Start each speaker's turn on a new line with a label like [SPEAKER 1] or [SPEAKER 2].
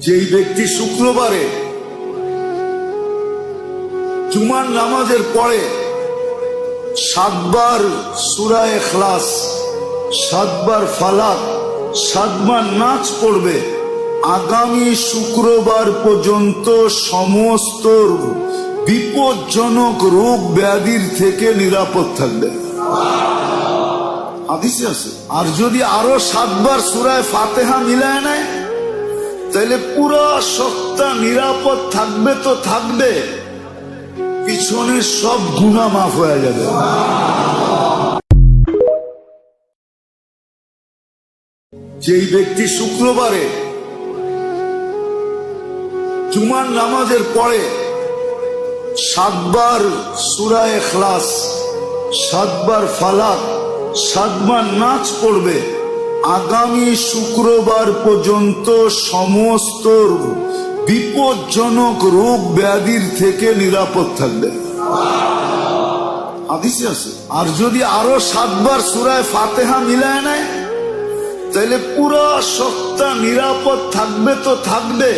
[SPEAKER 1] যেই ব্যক্তি শুক্রবারে জুমার নামাজের পরে 7 বার সূরা ইখলাস, 7 বার ফালাক, 7 বার নাচ পড়বে, আগামী শুক্রবার পর্যন্ত সমস্ত বিপজ্জনক রোগ ব্যাধির থেকে নিরাপদ থাকবে। হাদিসে আছে। আর যদি আরো 7 বার সূরা ফাতিহা মিলায় নেয় তাহলে পুরো সপ্তাহ নিরাপদ থাকবে। তো থাকবে, পিছনের সব গুনাহ মাফ হয়ে যাবে। যেই ব্যক্তি শুক্রবারে জুমার নামাজের পরে 7 বার সূরা ইখলাস, 7 বার ফালাক, 7 বার নাচ পড়বে, আগামী শুক্রবার পর্যন্ত সমস্ত বিপজ্জনক রোগ ব্যাধির থেকে নিরাপদ থাকবে। হাদিসে আছে। আর যদি আরো 7 বার সূরা ফাতিহা মিলায় নেয় তাহলে পুরো সপ্তাহ নিরাপদ থাকবে। তো থাকবে,